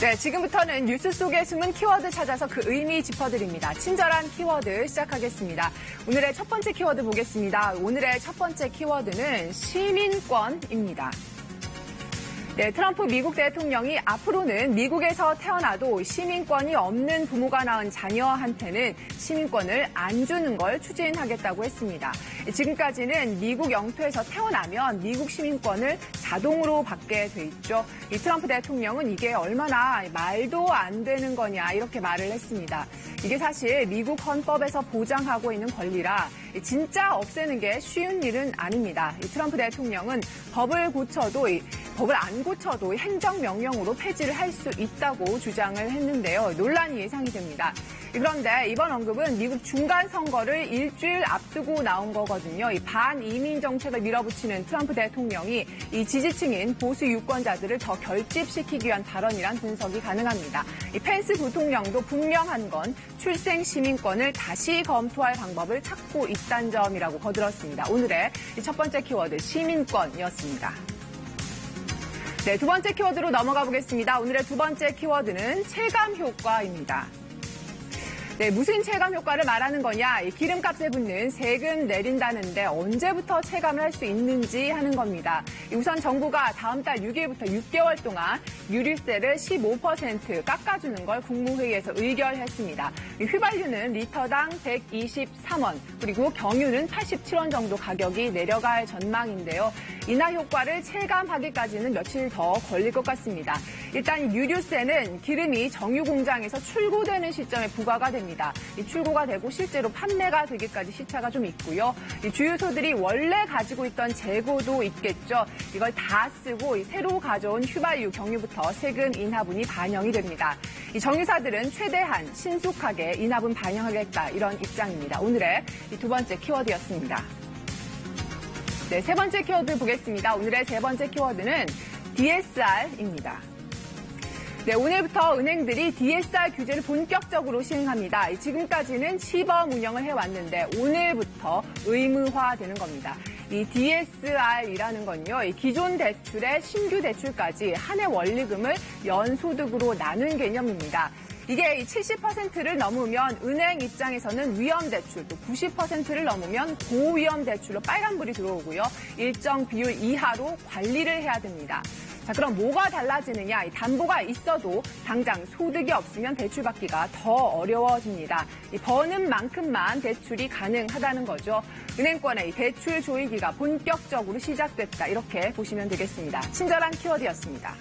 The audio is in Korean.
네, 지금부터는 뉴스 속에 숨은 키워드 찾아서 그 의미 짚어드립니다. 친절한 키워드 시작하겠습니다. 오늘의 첫 번째 키워드 보겠습니다. 오늘의 첫 번째 키워드는 시민권입니다. 네, 트럼프 미국 대통령이 앞으로는 미국에서 태어나도 시민권이 없는 부모가 낳은 자녀한테는 시민권을 안 주는 걸 추진하겠다고 했습니다. 지금까지는 미국 영토에서 태어나면 미국 시민권을 자동으로 받게 돼 있죠. 이 트럼프 대통령은 이게 얼마나 말도 안 되는 거냐 이렇게 말을 했습니다. 이게 사실 미국 헌법에서 보장하고 있는 권리라 진짜 없애는 게 쉬운 일은 아닙니다. 이 트럼프 대통령은 법을 안 고쳐도 행정명령으로 폐지를 할 수 있다고 주장을 했는데요. 논란이 예상이 됩니다. 그런데 이번 언급은 미국 중간 선거를 일주일 앞두고 나온 거거든요. 이 반이민 정책을 밀어붙이는 트럼프 대통령이 이 지지층인 보수 유권자들을 더 결집시키기 위한 발언이란 분석이 가능합니다. 이 펜스 부통령도 분명한 건 출생 시민권을 다시 검토할 방법을 찾고 있다는 점이라고 거들었습니다. 오늘의 첫 번째 키워드 시민권이었습니다. 네, 두 번째 키워드로 넘어가 보겠습니다. 오늘의 두 번째 키워드는 체감 효과입니다. 네, 무슨 체감 효과를 말하는 거냐? 이 기름값에 붙는 세금 내린다는데 언제부터 체감을 할 수 있는지 하는 겁니다. 우선 정부가 다음 달 6일부터 6개월 동안 유류세를 15% 깎아주는 걸 국무회의에서 의결했습니다. 휘발유는 리터당 123원, 그리고 경유는 87원 정도 가격이 내려갈 전망인데요. 인하 효과를 체감하기까지는 며칠 더 걸릴 것 같습니다. 일단 유류세는 기름이 정유 공장에서 출고되는 시점에 부과가 됩니다. 이 출고가 되고 실제로 판매가 되기까지 시차가 좀 있고요. 이 주유소들이 원래 가지고 있던 재고도 있겠죠. 이걸 다 쓰고 새로 가져온 휘발유, 경유부터 세금 인하분이 반영이 됩니다. 이 정유사들은 최대한 신속하게 인하분 반영하겠다 이런 입장입니다. 오늘의 두 번째 키워드였습니다. 네, 세 번째 키워드 보겠습니다. 오늘의 세 번째 키워드는 DSR입니다. 네, 오늘부터 은행들이 DSR 규제를 본격적으로 시행합니다. 지금까지는 시범 운영을 해왔는데 오늘부터 의무화되는 겁니다. 이 DSR이라는 건요, 이 기존 대출의 신규 대출까지 한 해 원리금을 연소득으로 나눈 개념입니다. 이게 70%를 넘으면 은행 입장에서는 위험 대출, 또 90%를 넘으면 고위험 대출로 빨간불이 들어오고요. 일정 비율 이하로 관리를 해야 됩니다. 자, 그럼 뭐가 달라지느냐? 이 담보가 있어도 당장 소득이 없으면 대출 받기가 더 어려워집니다. 이 버는 만큼만 대출이 가능하다는 거죠. 은행권의 대출 조이기가 본격적으로 시작됐다. 이렇게 보시면 되겠습니다. 친절한 키워드였습니다.